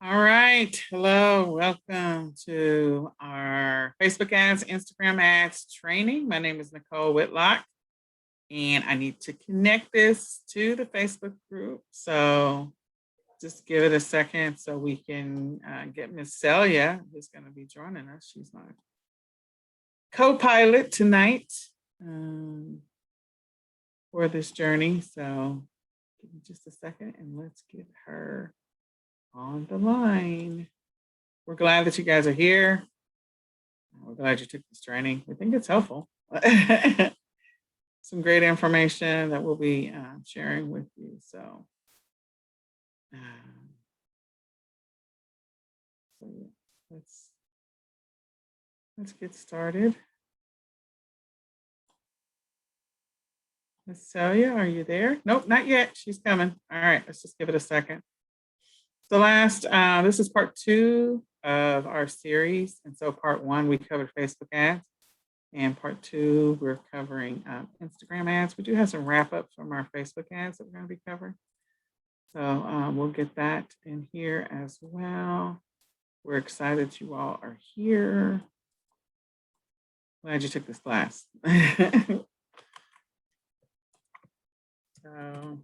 All right. Hello. Welcome to our Facebook ads, Instagram ads training. My name is Nicole Whitlock, and I need to connect this to the Facebook group. So just give it a second so we can get Miss Celia, who's going to be joining us. She's my co-pilot tonight for this journey. So give me just a second and let's get her on the line. We're glad that you guys are here. We're glad you took this training. We think it's helpful. Some great information that we'll be sharing with you. So yeah, let's get started. Miss Celia, are you there? Nope, not yet. She's coming. All right, let's just give it a second. So this is part 2 of our series. And so part 1, we covered Facebook ads. And part 2, we're covering Instagram ads. We do have some wrap up from our Facebook ads that we're going to be covering. So we'll get that in here as well. We're excited you all are here. Glad you took this class. So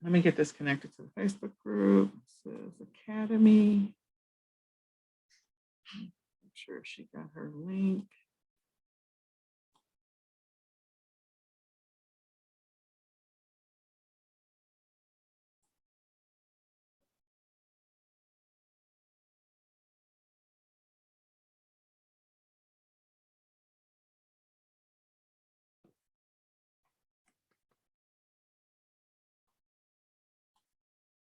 let me get this connected to the Facebook group. This is Academy. Make sure she got her link.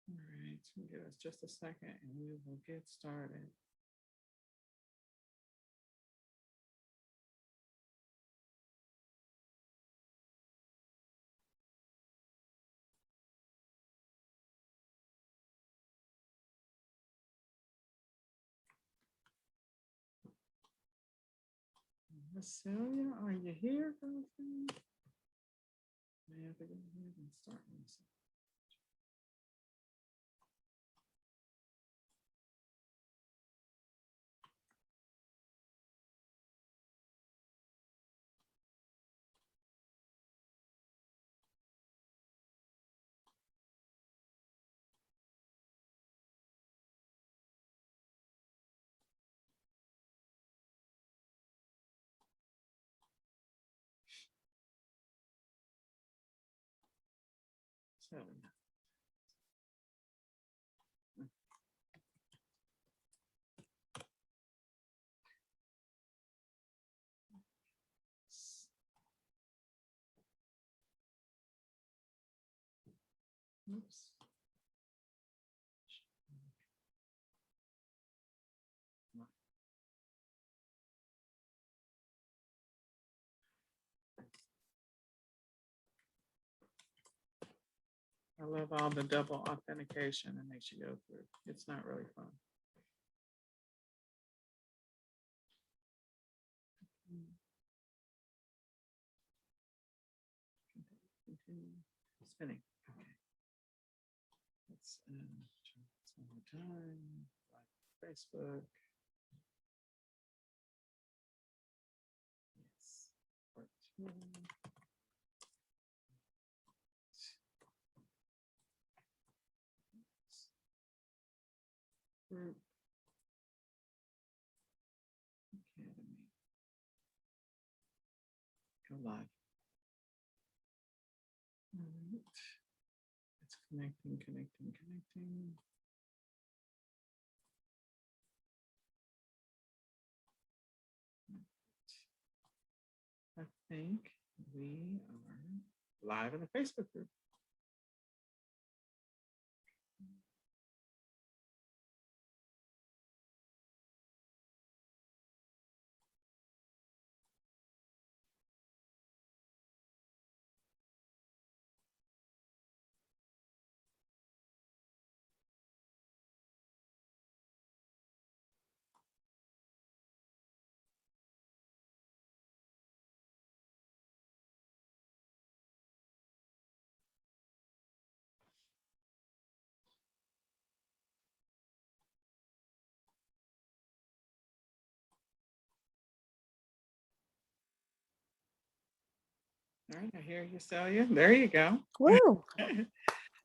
All right, so give us just a second and we will get started. Miss Celia, are you here? I have to go ahead and start this. Celia. Oops. I love all the double authentication it makes you go through. It's not really fun. Continue spinning. Okay. Let's try one more time. Like Facebook. Yes. Part 2. Group. Academy. Go live. All right. It's connecting. I think we are live in the Facebook group. All right, I hear you, Celia. There you go. Woo!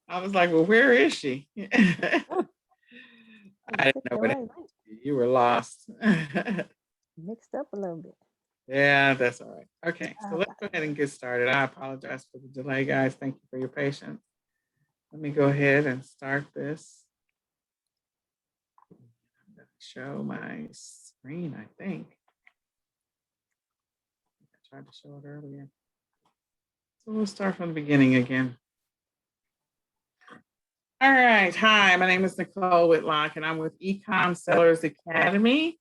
I was like, well, where is she? I Oh, didn't click know the what right link. you were lost. Mixed up a little bit. Yeah, that's all right. Okay, so let's Okay. go ahead and get started. I apologize for the delay, guys. Thank you for your patience. Let me go ahead and start this. I'm going to show my screen, I think. I tried to show it earlier. So we'll start from the beginning again. All right. Hi, my name is Nicole Whitlock, and I'm with eCom Sellers Academy.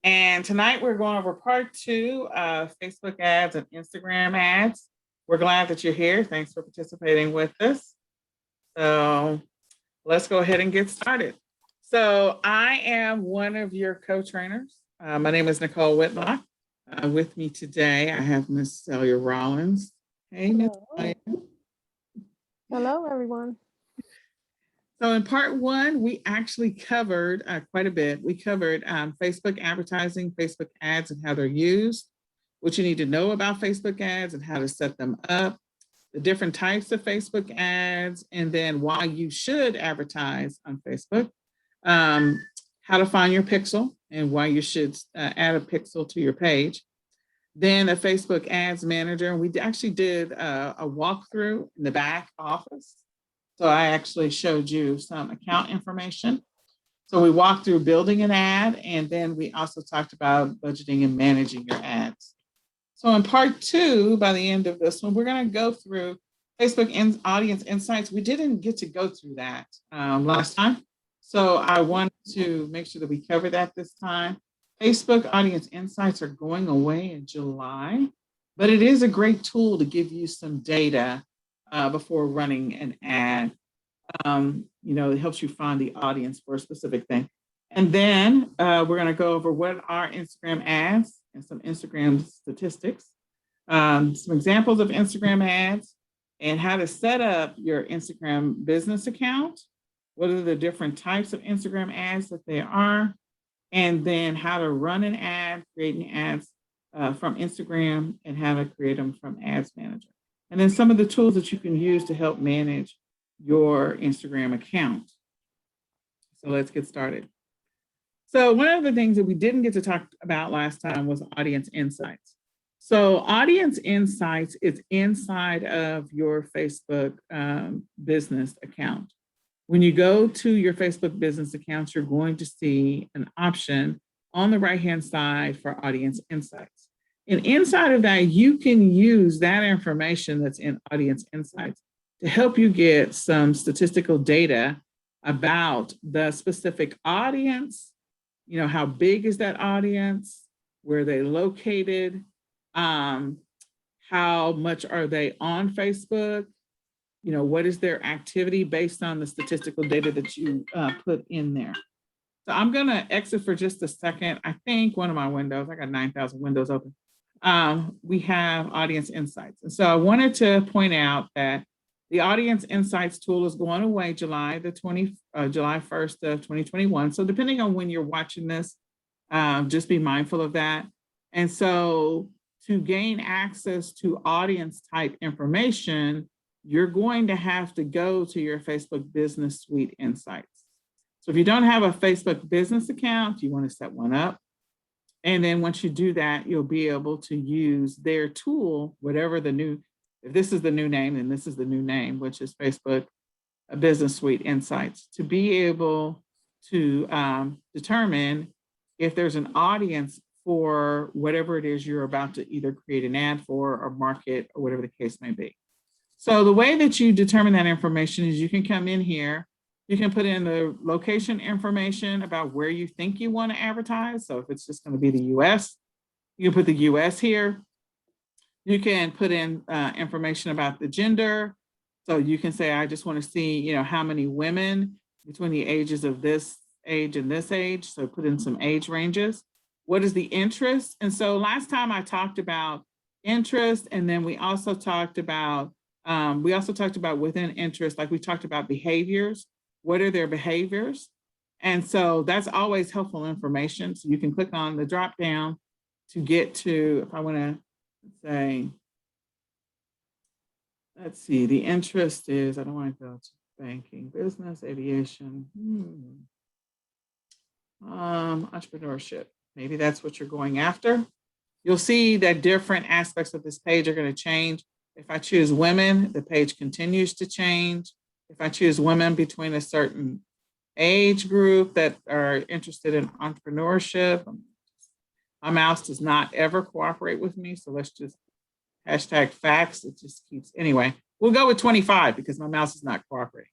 And tonight we're going over part 2 of Facebook ads and Instagram ads. We're glad that you're here. Thanks for participating with us. So let's go ahead and get started. So I am one of your co-trainers. My name is Nicole Whitlock. With me today, I have Miss Celia Rollins. Hey, Miss Celia. Hello, everyone. So in part 1, we actually covered quite a bit. We covered Facebook advertising, Facebook ads, and how they're used, what you need to know about Facebook ads and how to set them up, the different types of Facebook ads, and then why you should advertise on Facebook, how to find your pixel and why you should add a pixel to your page. Then a Facebook ads manager. We actually did a walkthrough in the back office. So I actually showed you some account information. So we walked through building an ad, and then we also talked about budgeting and managing your ads. So in part 2, by the end of this one, we're going to go through Facebook audience insights. We didn't get to go through that last time. So I wanted to make sure that we cover that this time. Facebook audience insights are going away in July, but it is a great tool to give you some data before running an ad. It helps you find the audience for a specific thing. And then we're going to go over what are Instagram ads and some Instagram statistics, some examples of Instagram ads, and how to set up your Instagram business account. What are the different types of Instagram ads that they are? And then how to run an ad, creating ads from Instagram, and how to create them from Ads Manager. And then some of the tools that you can use to help manage your Instagram account. So let's get started. So one of the things that we didn't get to talk about last time was audience insights. So audience insights is inside of your Facebook business account. When you go to your Facebook business account, you're going to see an option on the right-hand side for audience insights. And inside of that, you can use that information that's in audience insights to help you get some statistical data about the specific audience, how big is that audience, where are they located, how much are they on Facebook, what is their activity based on the statistical data that you put in there. So I'm going to exit for just a second. I think one of my windows, I got 9,000 windows open. We have audience insights. And so I wanted to point out that the audience insights tool is going away July 1st of 2021. So depending on when you're watching this, just be mindful of that. And so to gain access to audience type information, you're going to have to go to your Facebook Business Suite Insights. So if you don't have a Facebook business account, you want to set one up. And then once you do that, you'll be able to use their tool, if this is the new name, then this is the new name, which is Facebook Business Suite Insights, to be able to determine if there's an audience for whatever it is you're about to either create an ad for or market or whatever the case may be. So the way that you determine that information is you can come in here, you can put in the location information about where you think you want to advertise. So if it's just going to be the US, you can put the US here. You can put in information about the gender. So you can say, I just want to see, how many women between the ages of this age and this age. So put in some age ranges. What is the interest? And so last time I talked about interest, and then we also talked about within interest, like we talked about behaviors. What are their behaviors? And so that's always helpful information. So you can click on the drop down to get to, if I want to say, let's see, the interest is, I don't want to go to banking, business, aviation, entrepreneurship. Maybe that's what you're going after. You'll see that different aspects of this page are going to change. If I choose women, the page continues to change. If I choose women between a certain age group that are interested in entrepreneurship, my mouse does not ever cooperate with me. So let's just hashtag facts. It just keeps, anyway, we'll go with 25 because my mouse is not cooperating.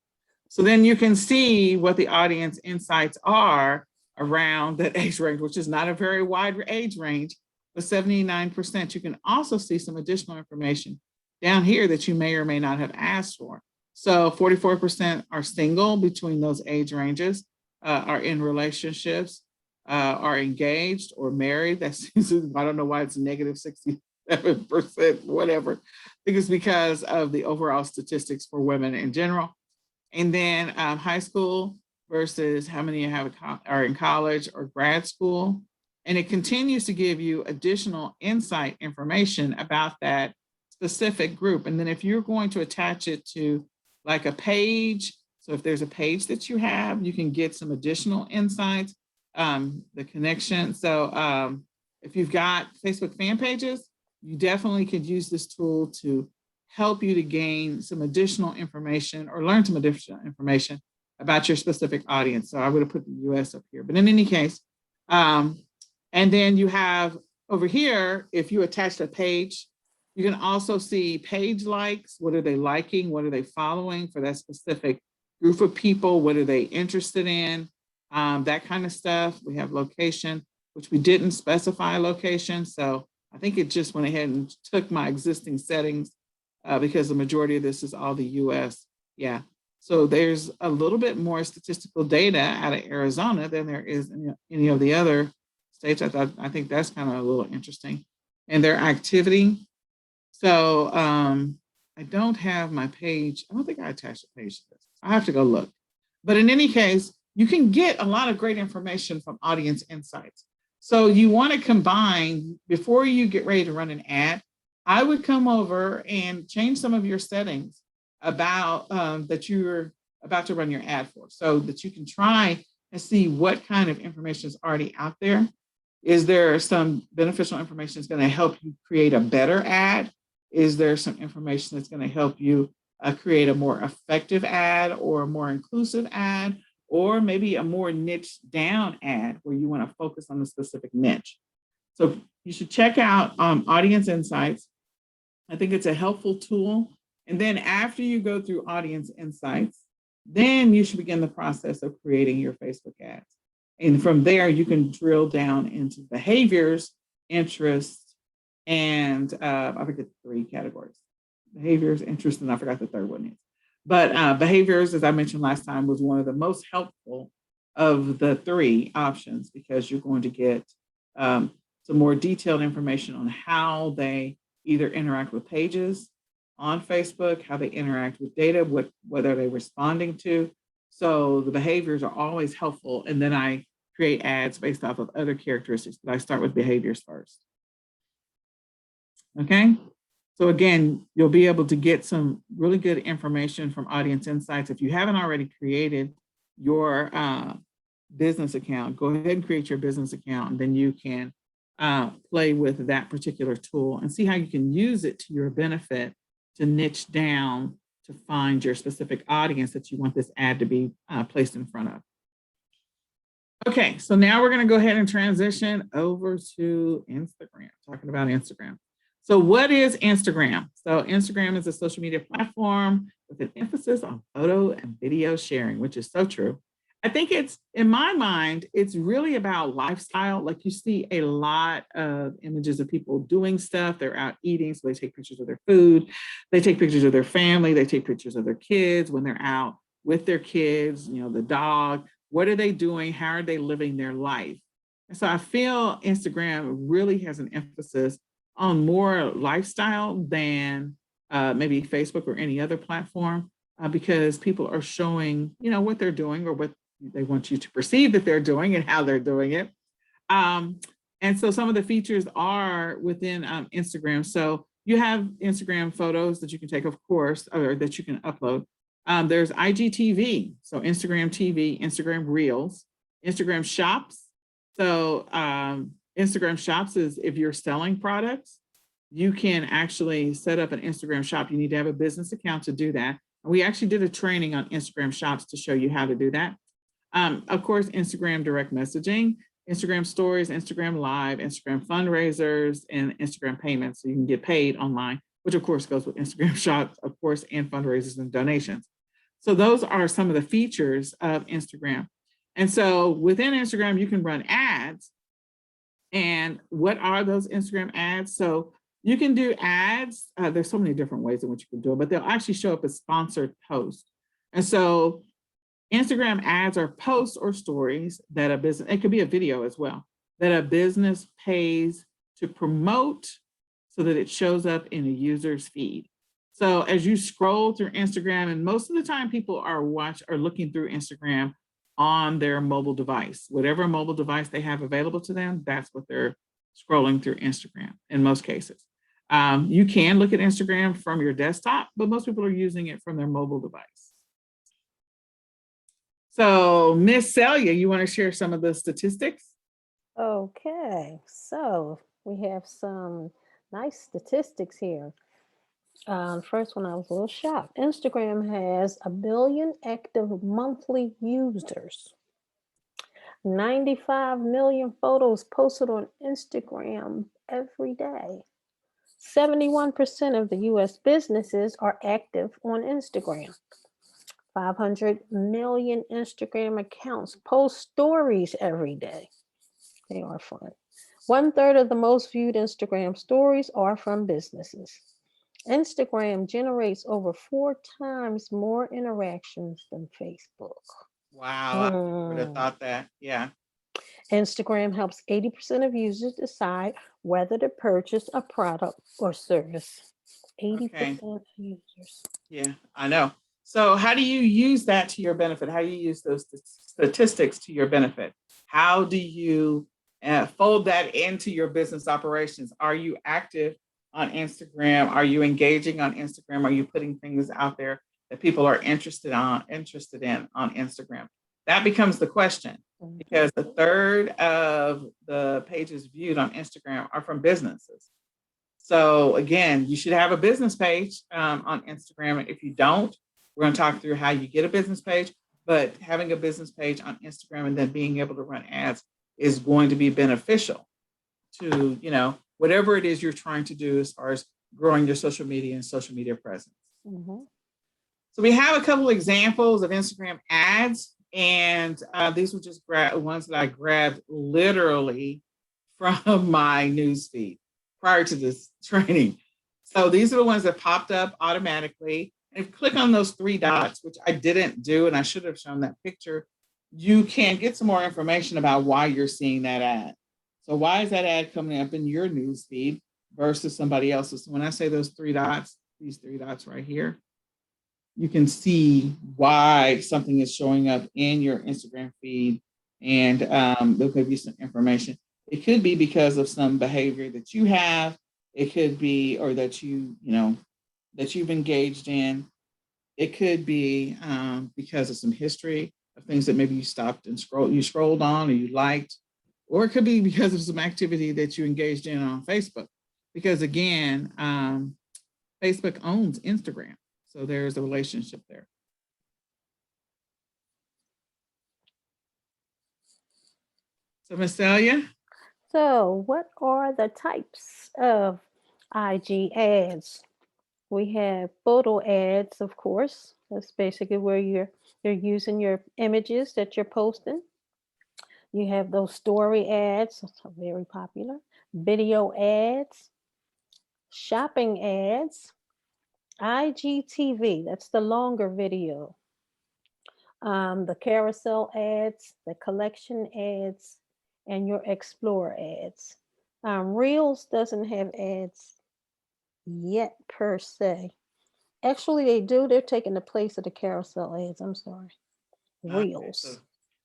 So then you can see what the audience insights are around that age range, which is not a very wide age range, but 79%. You can also see some additional information down here that you may or may not have asked for. So 44% are single between those age ranges, are in relationships, are engaged or married. That's, I don't know why it's negative 67%, whatever. I think it's because of the overall statistics for women in general. And then high school versus how many are in college or grad school. And it continues to give you additional insight information about that specific group. And then if you're going to attach it to like a page, so if there's a page that you have, you can get some additional insights, the connection. So if you've got Facebook fan pages, you definitely could use this tool to help you to gain some additional information or learn some additional information about your specific audience. So I would have put the US up here, but in any case, and then you have over here, if you attach a page, you can also see page likes. What are they liking? What are they following for that specific group of people? What are they interested in? That kind of stuff. We have location, which we didn't specify location. So I think it just went ahead and took my existing settings because the majority of this is all the US. Yeah. So there's a little bit more statistical data out of Arizona than there is in any of the other states. I think that's kind of a little interesting. And their activity. So I don't have my page. I don't think I attached a page to this. I have to go look. But in any case, you can get a lot of great information from audience insights. So you want to combine, before you get ready to run an ad, I would come over and change some of your settings about that you're about to run your ad for, so that you can try and see what kind of information is already out there. Is there some beneficial information that's going to help you create a better ad? Is there some information that's going to help you create a more effective ad or a more inclusive ad, or maybe a more niche down ad where you want to focus on a specific niche? So you should check out Audience Insights. I think it's a helpful tool. And then after you go through Audience Insights, then you should begin the process of creating your Facebook ads. And from there, you can drill down into behaviors, interests, and I forget the 3 categories. Behaviors, interests, and I forgot the 3rd one is. But behaviors, as I mentioned last time, was one of the most helpful of the 3 options, because you're going to get some more detailed information on how they either interact with pages on Facebook, how they interact with data, what are they responding to. So the behaviors are always helpful. And then I create ads based off of other characteristics, but I start with behaviors first. Okay. So again, you'll be able to get some really good information from Audience Insights. If you haven't already created your business account, go ahead and create your business account, and then you can play with that particular tool and see how you can use it to your benefit to niche down to find your specific audience that you want this ad to be placed in front of. Okay, so now we're going to go ahead and transition over to Instagram, talking about Instagram. So what is Instagram? So Instagram is a social media platform with an emphasis on photo and video sharing, which is so true. I think it's, in my mind, it's really about lifestyle. Like, you see a lot of images of people doing stuff. They're out eating, so they take pictures of their food. They take pictures of their family. They take pictures of their kids when they're out with their kids, you know, the dog. What are they doing? How are they living their life? And so I feel Instagram really has an emphasis on more lifestyle than maybe Facebook or any other platform, because people are showing, you know, what they're doing or what they want you to perceive that they're doing and how they're doing it. And so some of the features are within Instagram. So you have Instagram photos that you can take, of course, or that you can upload. There's IGTV, so Instagram TV, Instagram Reels, Instagram Shops. So Instagram Shops is if you're selling products, you can actually set up an Instagram shop. You need to have a business account to do that. And we actually did a training on Instagram Shops to show you how to do that. Of course, Instagram direct messaging, Instagram stories, Instagram live, Instagram fundraisers, and Instagram payments. So you can get paid online, which of course goes with Instagram shops, of course, and fundraisers and donations. So those are some of the features of Instagram. And so within Instagram, you can run ads. And what are those Instagram ads? So you can do ads. There's so many different ways in which you can do it, but they'll actually show up as sponsored posts. And so Instagram ads are posts or stories that a business, it could be a video as well, that a business pays to promote so that it shows up in a user's feed. So as you scroll through Instagram, and most of the time people are looking through Instagram on their mobile device, whatever mobile device they have available to them, that's what they're scrolling through Instagram in most cases. You can look at Instagram from your desktop, but most people are using it from their mobile device. So Miss Celia, you want to share some of the statistics? Okay, so we have some nice statistics here. First one, I was a little shocked. Instagram has 1 billion active monthly users. 95 million photos posted on Instagram every day. 71% of the US businesses are active on Instagram. 500 million Instagram accounts post stories every day. They are fun. 1/3 of the most viewed Instagram stories are from businesses. Instagram generates over 4 times more interactions than Facebook. Wow, I would have thought that. Yeah. Instagram helps 80% of users decide whether to purchase a product or service. 80% of users. Yeah, I know. So how do you use that to your benefit? How do you use those statistics to your benefit? How do you fold that into your business operations? Are you active on Instagram? Are you engaging on Instagram? Are you putting things out there that people are interested in on Instagram? That becomes the question, because 1/3 of the pages viewed on Instagram are from businesses. So again, you should have a business page on Instagram. If you don't, we're going to talk through how you get a business page, but having a business page on Instagram and then being able to run ads is going to be beneficial to, whatever it is you're trying to do as far as growing your social media and social media presence. Mm-hmm. So we have a couple examples of Instagram ads, and these were just ones that I grabbed literally from my newsfeed prior to this training. So these are the ones that popped up automatically. And if you click on those 3 dots, which I didn't do, and I should have shown that picture, you can get some more information about why you're seeing that ad. So why is that ad coming up in your newsfeed versus somebody else's? When I say those 3 dots, these 3 dots right here, you can see why something is showing up in your Instagram feed, and they'll give you some information. It could be because of some behavior that you have. It could be, or that that you've engaged in. It could be because of some history of things that maybe you stopped and scrolled on or you liked, or it could be because of some activity that you engaged in on Facebook. Because again, Facebook owns Instagram. So there's a relationship there. So Miss Celia? So what are the types of IG ads? We have photo ads, of course. That's basically where you're using your images that you're posting. You have those story ads, very popular. Video ads, shopping ads, IGTV, that's the longer video. The carousel ads, the collection ads, and your explore ads. Reels doesn't have ads yet per se. Actually, they do. They're taking the place of the carousel ads. I'm sorry. Reels. Okay,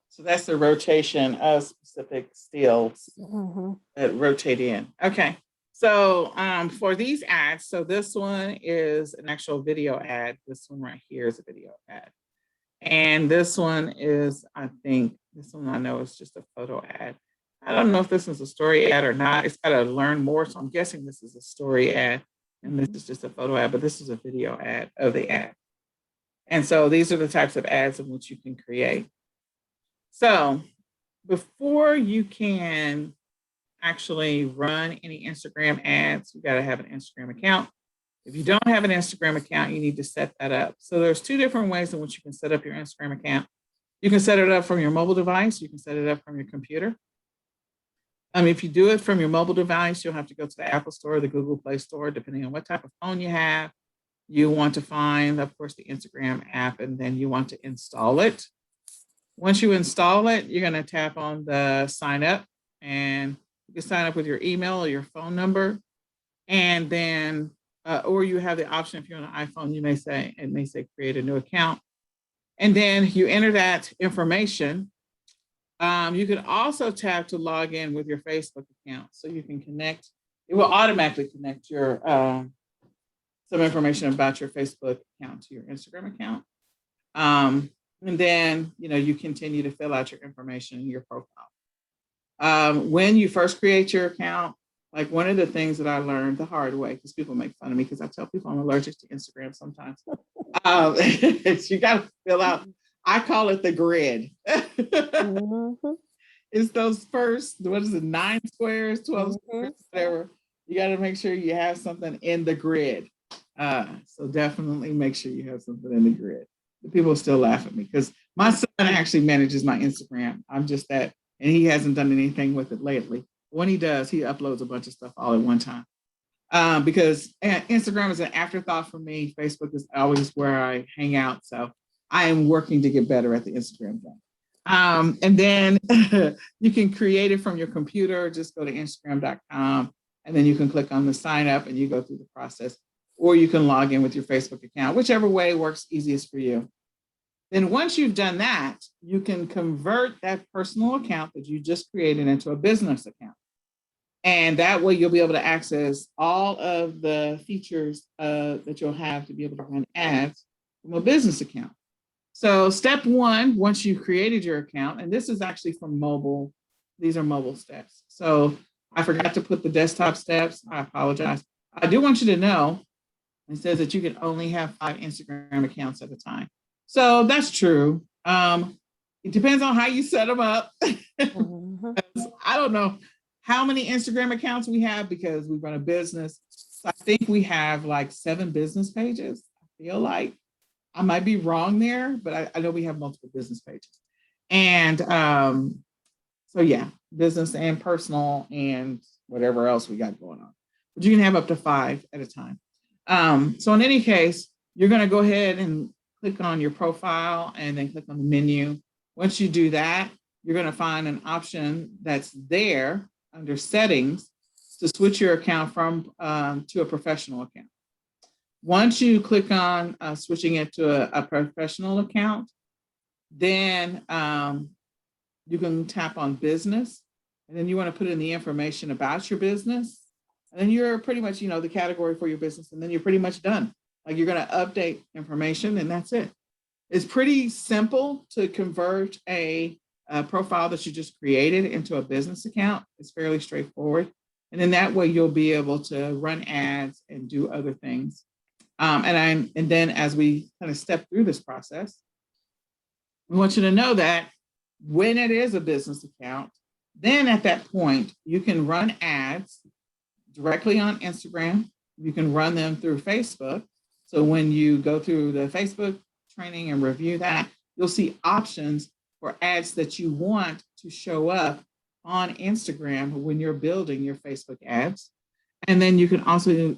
so that's the rotation of specific stills Mm-hmm. that rotate in. Okay. So for these ads, so this one is an actual video ad. This one right here is a video ad. And this one is, I think, this one I know is just a photo ad. I don't know if this is a story ad or not. It's got to learn more. So I'm guessing this is a story ad and this is just a photo ad, but this is a video ad of the ad. And so these are the types of ads in which you can create. So before you can actually run any Instagram ads, you got to have an Instagram account. If you don't have an Instagram account, you need to set that up. So there's two different ways in which you can set up your Instagram account. You can set it up from your mobile device. You can set it up from your computer. If you do it from your mobile device, you'll have to go to the Apple Store or the Google Play Store, depending on what type of phone you have. You want to find, of course, the Instagram app, and then you want to install it. Once you install it, you're going to tap on the sign up, and you can sign up with your email or your phone number. And then, or you have the option, if you're on an iPhone, it may say create a new account. And then you enter that information. You can also tap to log in with your Facebook account. So you can connect, it will automatically connect your some information about your Facebook account to your Instagram account. And then, you continue to fill out your information in your profile. When you first create your account, like one of the things that I learned the hard way, because people make fun of me because I tell people I'm allergic to Instagram sometimes. You got to fill out, I call it the grid. Mm-hmm. It's those first, 9 squares, 12 squares, whatever. You got to make sure you have something in the grid. So definitely make sure you have something in the grid. The people still laugh at me because my son actually manages my Instagram. I'm just that, and he hasn't done anything with it lately. When he does, he uploads a bunch of stuff all at one time. Because Instagram is an afterthought for me. Facebook is always where I hang out. So I am working to get better at the Instagram thing. And then you can create it from your computer. Just go to Instagram.com and then you can click on the sign up and you go through the process. Or you can log in with your Facebook account, whichever way works easiest for you. Then once you've done that, you can convert that personal account that you just created into a business account. And that way you'll be able to access all of the features that you'll have to be able to run ads from a business account. So step one, once you've created your account, and this is actually from mobile, these are mobile steps. So I forgot to put the desktop steps. I apologize. I do want you to know, it says that you can only have 5 Instagram accounts at a time. So that's true. It depends on how you set them up. I don't know how many Instagram accounts we have because we run a business. So I think we have like 7 business pages. I feel like I might be wrong there, but I know we have multiple business pages. And so yeah, business and personal and whatever else we got going on. But you can have up to 5 at a time. So in any case, you're going to go ahead and click on your profile and then click on the menu. Once you do that, you're going to find an option that's there under settings to switch your account from to a professional account. Once you click on switching it to a professional account, then you can tap on business, and then you want to put in the information about your business. And then you're pretty much, the category for your business, and then you're pretty much done. Like you're going to update information and that's it. It's pretty simple to convert a profile that you just created into a business account. It's fairly straightforward. And then that way you'll be able to run ads and do other things. And then as we kind of step through this process, we want you to know that when it is a business account, then at that point, you can run ads directly on Instagram. You can run them through Facebook. So when you go through the Facebook training and review that, you'll see options for ads that you want to show up on Instagram when you're building your Facebook ads. And then you can also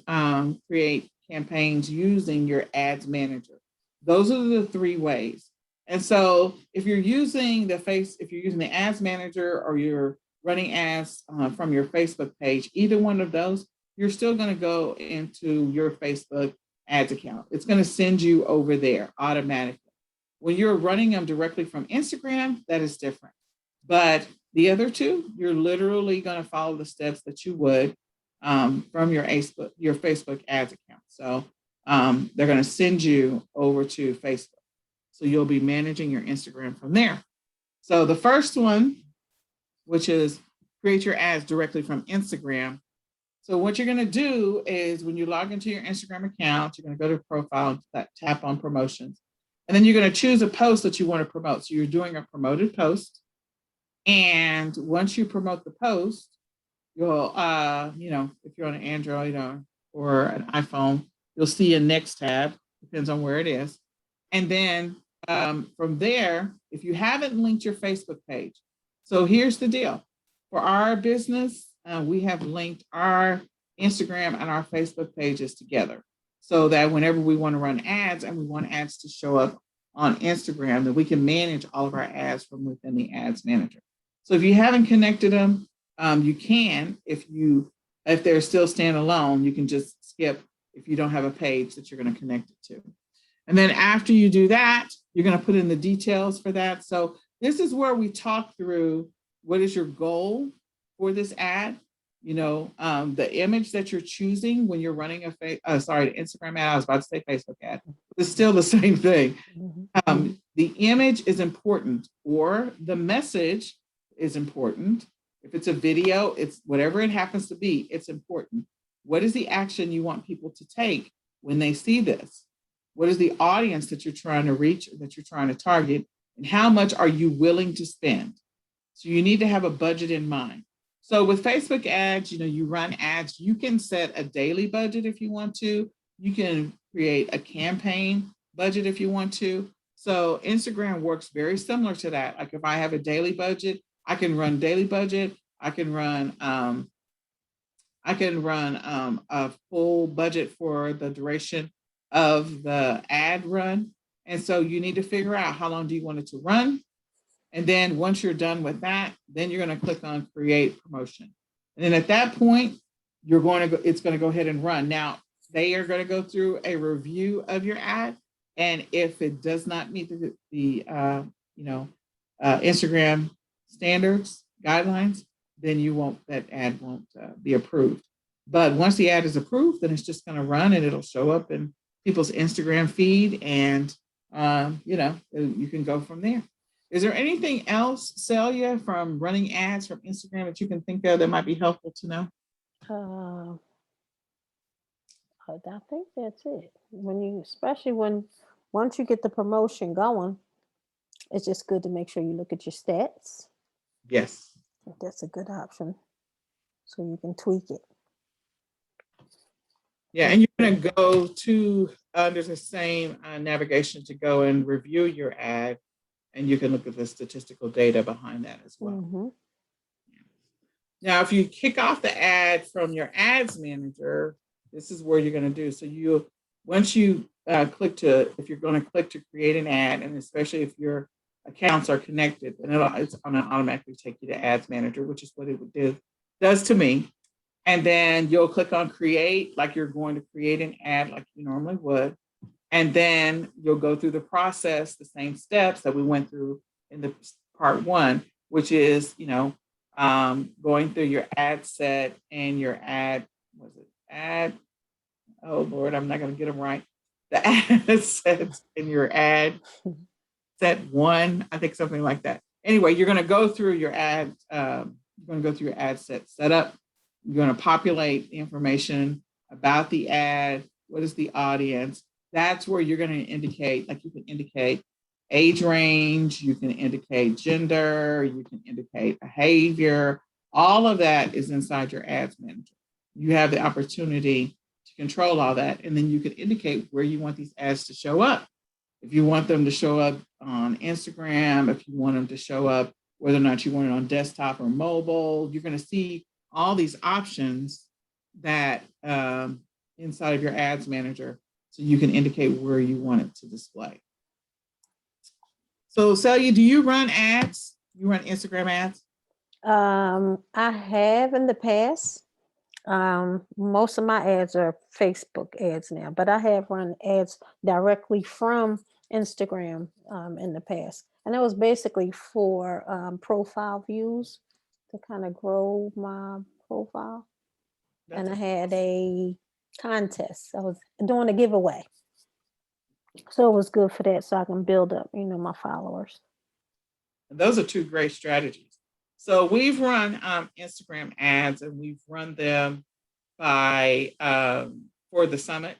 create campaigns using your ads manager. Those are the 3 ways. And so if you're using the ads manager or you're running ads from your Facebook page, either one of those, you're still going to go into your Facebook ads account. It's going to send you over there automatically. When you're running them directly from Instagram, that is different. But the other 2, you're literally going to follow the steps that you would from your Facebook ads account. So they're going to send you over to Facebook. So you'll be managing your Instagram from there. So the first one, which is create your ads directly from Instagram. So what you're going to do is when you log into your Instagram account, you're going to go to profile and tap on promotions. And then you're going to choose a post that you want to promote. So you're doing a promoted post. And once you promote the post, you'll, if you're on an Android or an iPhone, you'll see a next tab, depends on where it is. And then from there, if you haven't linked your Facebook page, so here's the deal. For our business, we have linked our Instagram and our Facebook pages together so that whenever we want to run ads and we want ads to show up on Instagram, that we can manage all of our ads from within the ads manager. So if you haven't connected them, you can, if they're still standalone, you can just skip if you don't have a page that you're going to connect it to. And then after you do that, you're going to put in the details for that. So this is where we talk through what is your goal for this ad. The image that you're choosing when you're running an Instagram ad. I was about to say Facebook ad. It's still the same thing. The image is important, or the message is important. If it's a video, it's whatever it happens to be, it's important. What is the action you want people to take when they see this? What is the audience that you're trying to reach, that you're trying to target? And how much are you willing to spend? So you need to have a budget in mind. So with Facebook ads, you run ads, you can set a daily budget if you want to. You can create a campaign budget if you want to. So Instagram works very similar to that. Like if I have a daily budget, I can run daily budget. I can run a full budget for the duration of the ad run. And so you need to figure out how long do you want it to run. And then once you're done with that, then you're going to click on create promotion. And then at that point, it's going to go ahead and run. Now, they are going to go through a review of your ad. And if it does not meet the Instagram standards, guidelines, then that ad won't be approved. But once the ad is approved, then it's just going to run and it'll show up in people's Instagram feed. And, you can go from there. Is there anything else, Celia, from running ads from Instagram that you can think of that might be helpful to know? I think that's it. Especially once you get the promotion going, it's just good to make sure you look at your stats. Yes. That's a good option. So you can tweak it. Yeah, and you're going to go to under the same navigation to go and review your ad, and you can look at the statistical data behind that as well. Mm-hmm. Now, if you kick off the ad from your ads manager, this is where you're going to do. So once you if you're going to click to create an ad, and especially if your accounts are connected, then it's going to automatically take you to ads manager, which is what it does to me. And then you'll click on create, like you're going to create an ad like you normally would. And then you'll go through the process, the same steps that we went through in the part one, which is, going through your ad set and your oh Lord, I'm not going to get them right. The ad sets in your ad set one, I think something like that. Anyway, you're going to go through your ad, set setup. You're going to populate the information about the ad. What is the audience? That's where you're going to indicate, like you can indicate age range, you can indicate gender, you can indicate behavior. All of that is inside your ads manager. You have the opportunity to control all that. And then you can indicate where you want these ads to show up. If you want them to show up on Instagram, if you want them to show up, whether or not you want it on desktop or mobile, you're going to see all these options that inside of your ads manager, so you can indicate where you want it to display. So Celia, do you run ads? You run Instagram ads? I have in the past. Most of my ads are Facebook ads now, but I have run ads directly from Instagram in the past. And that was basically for profile views to kind of grow my profile. and I That's had a contest. I was doing a giveaway. So it was good for that, so I can build up, my followers. And those are two great strategies. So we've run Instagram ads, and we've run them by for the summit,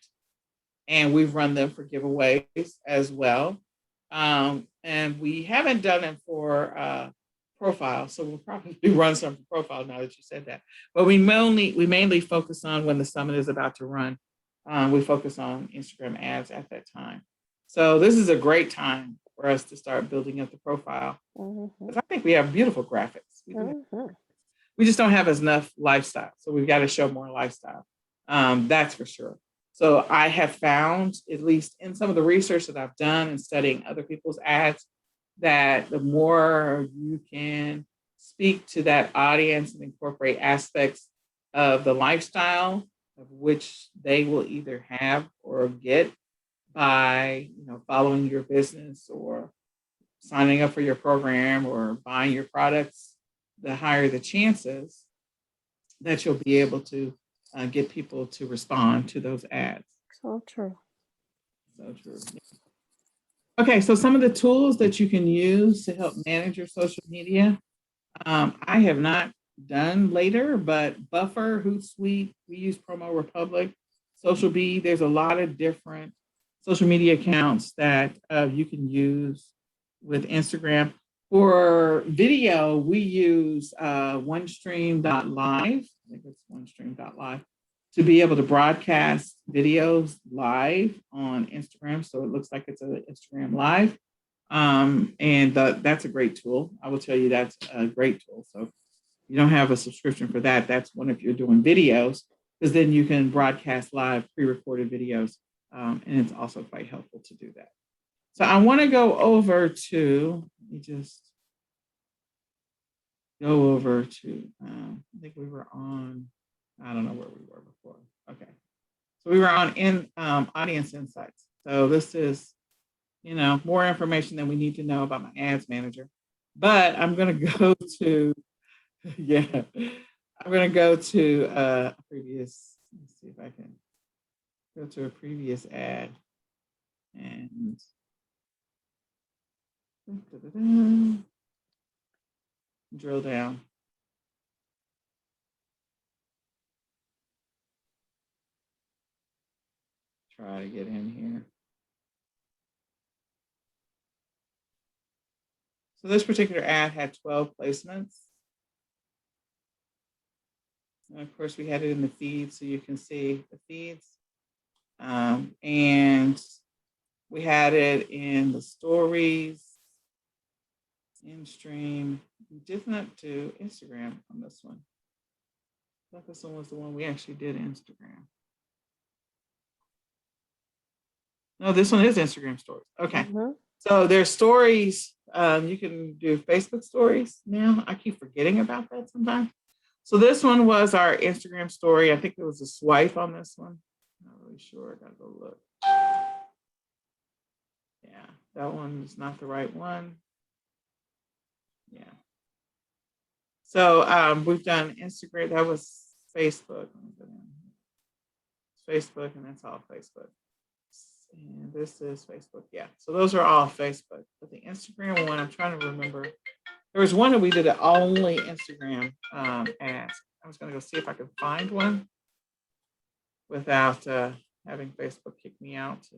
and we've run them for giveaways as well. And we haven't done it for profile, so we'll probably run some for profile now that you said that. But we mainly focus on when the summit is about to run. We focus on Instagram ads at that time. So this is a great time for us to start building up the profile. Because I think we have beautiful graphics. We just don't have enough lifestyle. So we've got to show more lifestyle. That's for sure. So I have found, at least in some of the research that I've done and studying other people's ads, that the more you can speak to that audience and incorporate aspects of the lifestyle of which they will either have or get by, following your business or signing up for your program or buying your products, the higher the chances that you'll be able to get people to respond to those ads. So true. So true. Okay, so some of the tools that you can use to help manage your social media. I have not done later, but Buffer, Hootsuite, we use Promo Republic, Social Bee. There's a lot of different social media accounts that you can use with Instagram. For video, we use OneStream.live. I think it's OneStream.live to be able to broadcast videos live on Instagram. So it looks like it's an Instagram live. And that's a great tool. I will tell you that's a great tool. So if you don't have a subscription for that, that's one if you're doing videos, because then you can broadcast live pre-recorded videos. And it's also quite helpful to do that. So I want to go over to, let me just go over to, I think we were on, I don't know where we were before. Okay. So we were on audience insights. So this is, more information than we need to know about my ads manager. But I'm going to go to, I'm going to go to a previous, let's see if I can go to a previous ad and drill down. Try to get in here. So this particular ad had 12 placements. And of course, we had it in the feed, so you can see the feeds. And we had it in the stories, in stream. We did not do Instagram on this one. I thought this one was the one we actually did Instagram. No, this one is Instagram stories. Okay. So there's stories. You can do Facebook stories now. I keep forgetting about that sometimes. So this one was our Instagram story. I think there was a swipe on this one. Not really sure. I gotta go look. Yeah, that one is not the right one. Yeah. So we've done Instagram. That was Facebook. It's Facebook, and that's all Facebook. And this is Facebook. Yeah. So those are all Facebook. But the Instagram one, I'm trying to remember. There was one that we did only Instagram ads. I was going to go see if I could find one without having Facebook kick me out.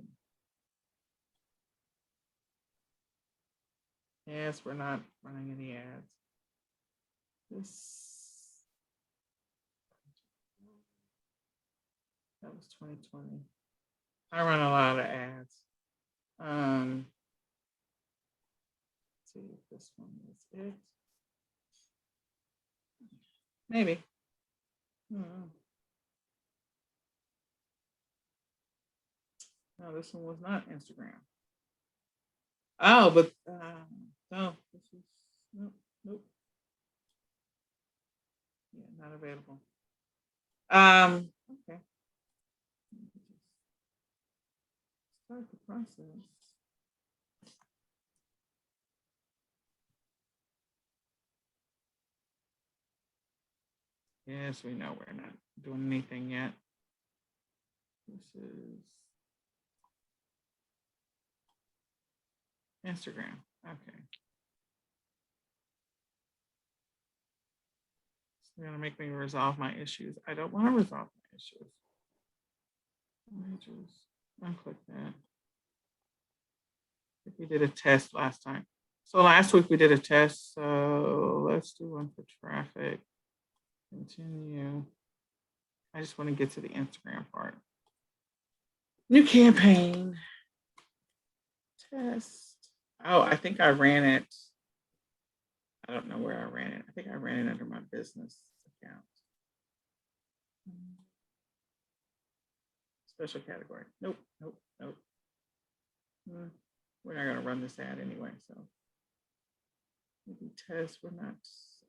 Yes, we're not running any ads. That was 2020. I run a lot of ads. Let's see if this one is it. Maybe. No, this one was not Instagram. Oh, but no, this is nope. Yeah, not available. Okay. Start the process. Yes, we know we're not doing anything yet. This is Instagram. Okay. It's gonna make me resolve my issues. I don't want to resolve my issues. Let me just unclick that. I think we did a test last time. So last week we did a test. So let's do one for traffic. Continue. I just want to get to the Instagram part. New campaign. Test. Oh, I think I ran it. I don't know where I ran it. I think I ran it under my business account. Special category. Nope, nope, nope. We're not going to run this ad anyway. So maybe test. We're not.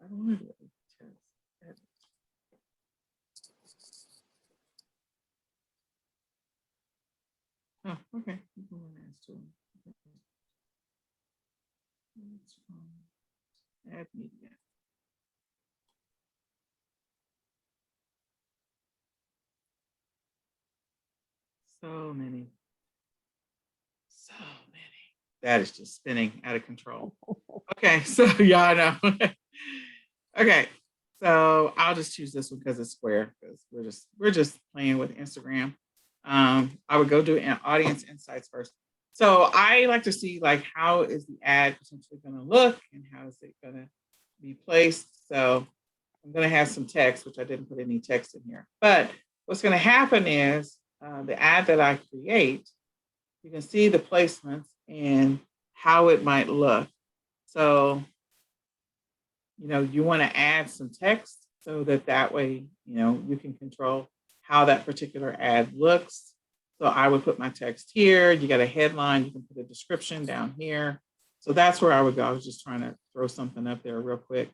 I don't want to do it. Test. Edit. Oh, okay. Add media. So many. So many. That is just spinning out of control. Okay, so yeah, I know. Okay, so I'll just choose this one because it's square, because we're just playing with Instagram. I would go do audience insights first. So I like to see like how is the ad potentially going to look and how is it going to be placed. So I'm going to have some text, which I didn't put any text in here. But what's going to happen is the ad that I create, you can see the placements and how it might look. So, you want to add some text so that way, you can control how that particular ad looks. So I would put my text here. You got a headline. You can put a description down here. So that's where I would go. I was just trying to throw something up there real quick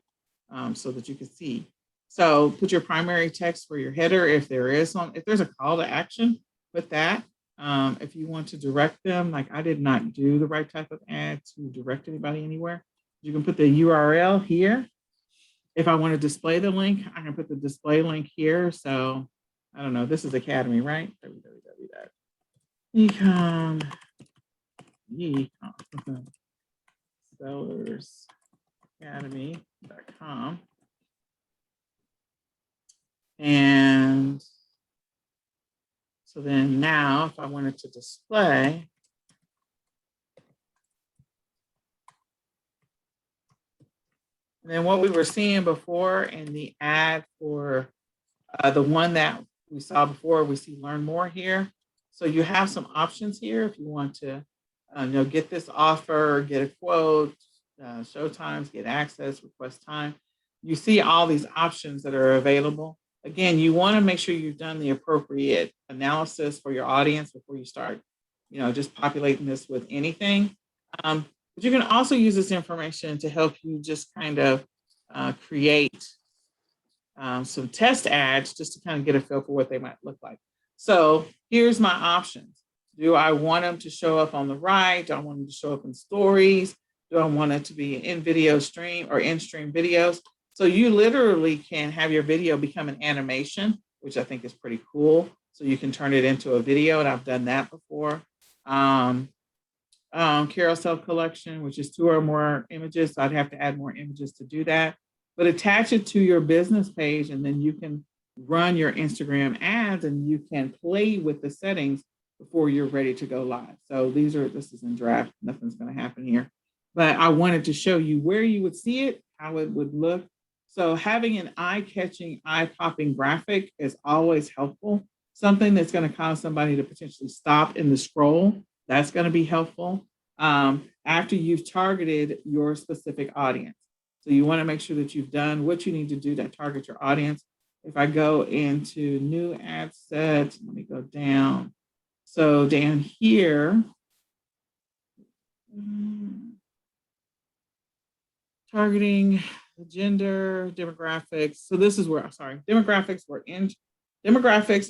so that you could see. So put your primary text for your header. If there's a call to action, put that. If you want to direct them, like I did not do the right type of ad to direct anybody anywhere. You can put the URL here. If I want to display the link, I can put the display link here. So I don't know, this is Academy, right? eCom, sellersacademy.com. And so then now if I wanted to display, and then what we were seeing before in the ad for the one that we saw before, we see learn more here. So you have some options here if you want to get this offer, get a quote, show times, get access, request time. You see all these options that are available. Again, you want to make sure you've done the appropriate analysis for your audience before you start, just populating this with anything. But you can also use this information to help you just kind of create some test ads just to kind of get a feel for what they might look like. So here's my options. Do I want them to show up on the right? Do I want them to show up in stories? Do I want it to be in video stream or in stream videos? So you literally can have your video become an animation, which I think is pretty cool. So you can turn it into a video, and I've done that before. Carousel collection, which is 2 or more images. So I'd have to add more images to do that. But attach it to your business page, and then you can run your Instagram ads and you can play with the settings before you're ready to go live. So this is in draft, nothing's going to happen here. But I wanted to show you where you would see it, how it would look. So having an eye-catching, eye-popping graphic is always helpful. Something that's going to cause somebody to potentially stop in the scroll, that's going to be helpful after you've targeted your specific audience. So you want to make sure that you've done what you need to do to target your audience. If I go into new ad set, let me go down. So down here, targeting gender, demographics. So this is where, demographics,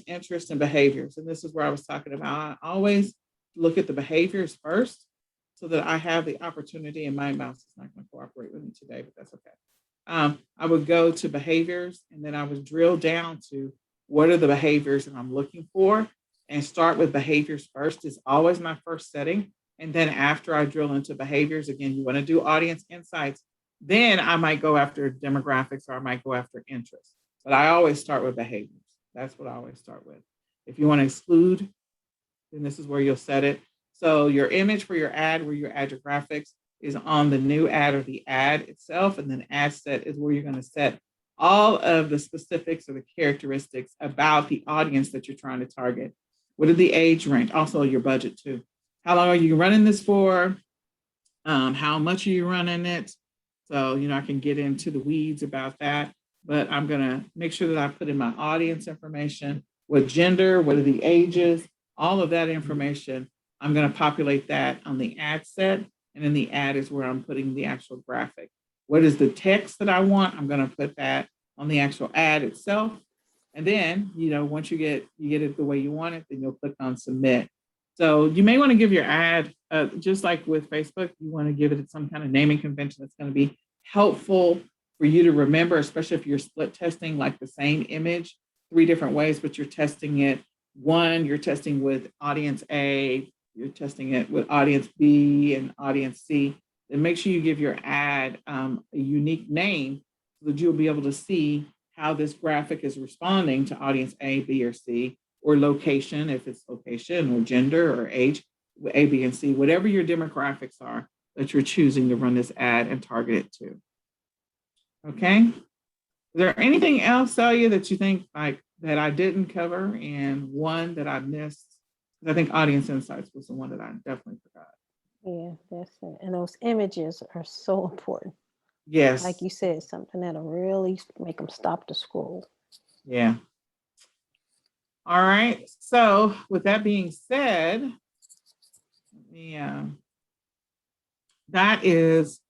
interests, and behaviors. And this is where I was talking about. I always look at the behaviors first so that I have the opportunity, and my mouse is not going to cooperate with me today, but that's okay. I would go to behaviors, and then I would drill down to what are the behaviors that I'm looking for, and start with behaviors first is always my first setting. And then after I drill into behaviors, again, you want to do audience insights. Then I might go after demographics, or I might go after interests. But I always start with behaviors. That's what I always start with. If you want to exclude, then this is where you'll set it. So your image for your ad, where you add your graphics, is on the new ad or the ad itself. And then ad set is where you're going to set all of the specifics or the characteristics about the audience that you're trying to target. What is the age range? Also your budget too. How long are you running this for? How much are you running it? So, I can get into the weeds about that, but I'm going to make sure that I put in my audience information, what gender, what are the ages, all of that information. I'm going to populate that on the ad set. And in the ad is where I'm putting the actual graphic. What is the text that I want? I'm going to put that on the actual ad itself. And then, once you get it the way you want it, then you'll click on submit. So you may want to give your ad, just like with Facebook, you want to give it some kind of naming convention that's going to be helpful for you to remember, especially if you're split testing like the same image 3 different ways, but you're testing it. One, you're testing with audience A, you're testing it with audience B and audience C. Then make sure you give your ad a unique name so that you'll be able to see how this graphic is responding to audience A, B, or C, or location, if it's location, or gender, or age, A, B, and C, whatever your demographics are that you're choosing to run this ad and target it to. Okay. Is there anything else, Celia, that you think like that I didn't cover, and one that I missed? I think audience insights was the one that I definitely forgot. Yeah, that's it. And those images are so important. Yes. Like you said, something that'll really make them stop the scroll. Yeah. All right. So with that being said, that is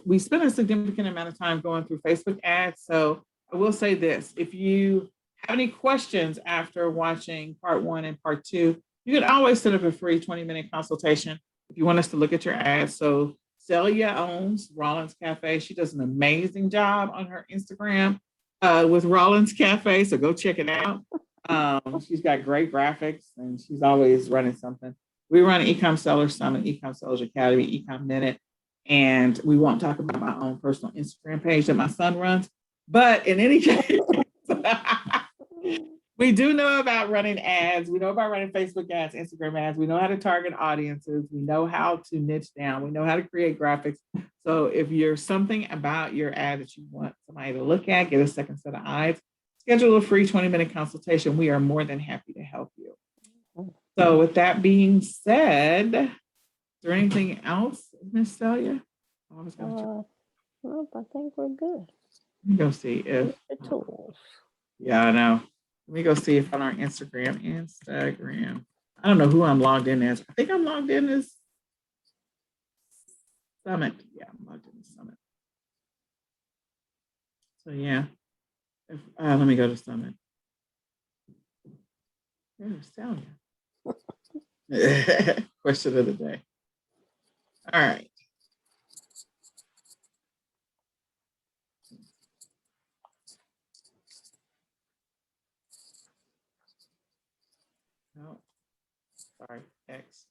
we spent a significant amount of time going through Facebook ads. So I will say this, if you have any questions after watching part 1 and part 2, you can always set up a free 20-minute consultation if you want us to look at your ads. So Celia owns Rollins Cafe. She does an amazing job on her Instagram with Rollins Cafe. So go check it out. She's got great graphics, and she's always running something. We run eCom Seller Summit, eCom Sellers Academy, eCom Minute, and we won't talk about my own personal Instagram page that my son runs. But in any case, we do know about running ads. We know about running Facebook ads, Instagram ads. We know how to target audiences. We know how to niche down. We know how to create graphics. So if you're something about your ad that you want somebody to look at, get a second set of eyes, schedule a free 20-minute consultation. We are more than happy to help you. So with that being said, is there anything else, Miss Celia? Nope, I think we're good. Let me go see if the tools. Yeah, I know. Let me go see if on our Instagram. I don't know who I'm logged in as. I think I'm logged in as Summit. Yeah, I'm logged in as Summit. So yeah. Let me go to Summit. There's Celia. Question of the day. All right. No, sorry, X.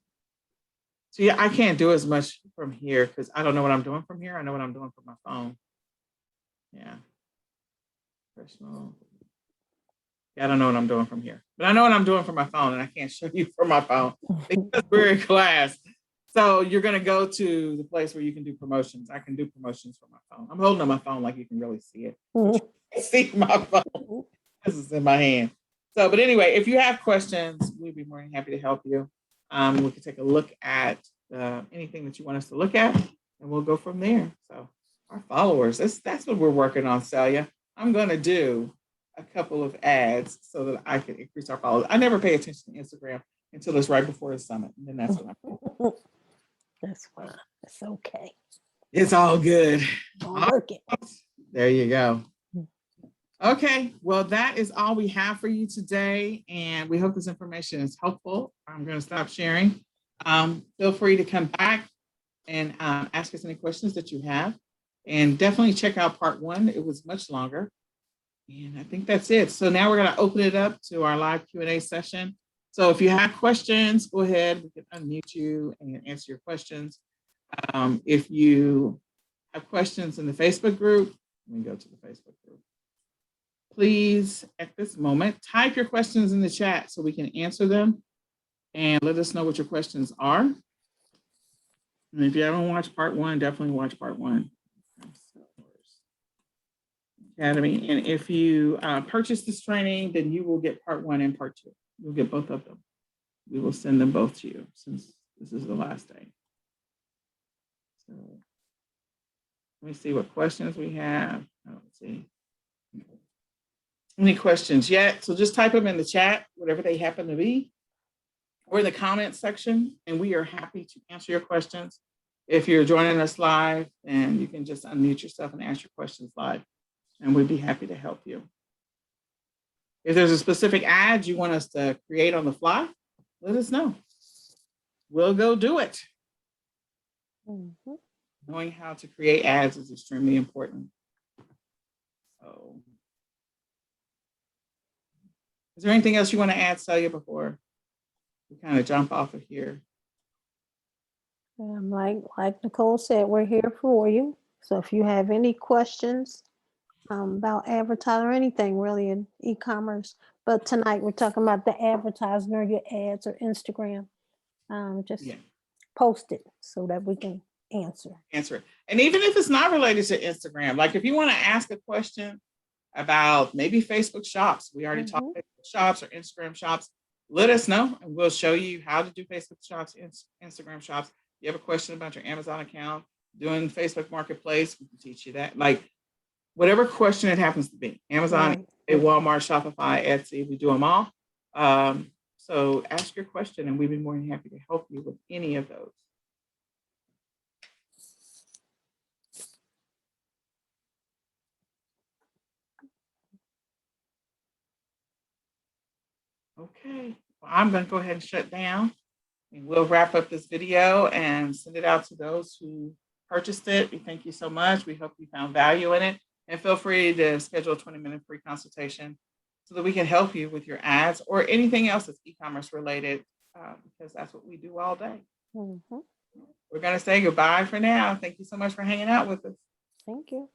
So yeah, I can't do as much from here because I don't know what I'm doing from here. I know what I'm doing from my phone. Yeah. Personal. Yeah, I don't know what I'm doing from here, but I know what I'm doing from my phone, and I can't show you from my phone because we're in class. So you're going to go to the place where you can do promotions. I can do promotions from my phone. I'm holding on my phone like you can really see it. See my phone. This is in my hand. So, but anyway, if you have questions, we'd be more than happy to help you. We can take a look at anything that you want us to look at, and we'll go from there. So our followers, that's what we're working on, Celia. I'm going to do a couple of ads so that I can increase our followers. I never pay attention to Instagram until it's right before the summit, and then that's what I'm doing. That's fine. That's okay. It's all good. Work it. There you go. Okay, well, that is all we have for you today, and we hope this information is helpful. I'm going to stop sharing. Feel free to come back and ask us any questions that you have. And definitely check out part 1. It was much longer. And I think that's it. So now we're going to open it up to our live Q&A session. So if you have questions, go ahead. We can unmute you and answer your questions. If you have questions in the Facebook group, let me go to the Facebook group. Please, at this moment, type your questions in the chat so we can answer them and let us know what your questions are. And if you haven't watched part 1, definitely watch part 1. Academy. And if you purchase this training, then you will get part 1 and part 2. You'll get both of them. We will send them both to you since this is the last day. So let me see what questions we have. Let's see. Any questions yet? So just type them in the chat, whatever they happen to be, or in the comments section, and we are happy to answer your questions. If you're joining us live, then you can just unmute yourself and ask your questions live, and we'd be happy to help you. If there's a specific ad you want us to create on the fly, let us know. We'll go do it. Mm-hmm. Knowing how to create ads is extremely important. So, is there anything else you want to add, Celia, before we kind of jump off of here? Like Nicole said, we're here for you. So if you have any questions about advertising or anything really in e-commerce, but tonight we're talking about the advertising or your ads or Instagram. Just post it so that we can answer it. And even if it's not related to Instagram, like if you want to ask a question about maybe Facebook shops, we already talked Facebook shops or Instagram shops, let us know and we'll show you how to do Facebook shops, Instagram shops. If you have a question about your Amazon account, doing Facebook Marketplace, we can teach you that. Like whatever question it happens to be, Amazon, Walmart, Shopify, Etsy, we do them all. So ask your question and we'd be more than happy to help you with any of those. Okay, well, I'm going to go ahead and shut down and we'll wrap up this video and send it out to those who purchased it. We thank you so much. We hope you found value in it, and feel free to schedule a 20-minute free consultation so that we can help you with your ads or anything else that's e-commerce related, because that's what we do all day. We're going to say goodbye for now. Thank you so much for hanging out with us. Thank you.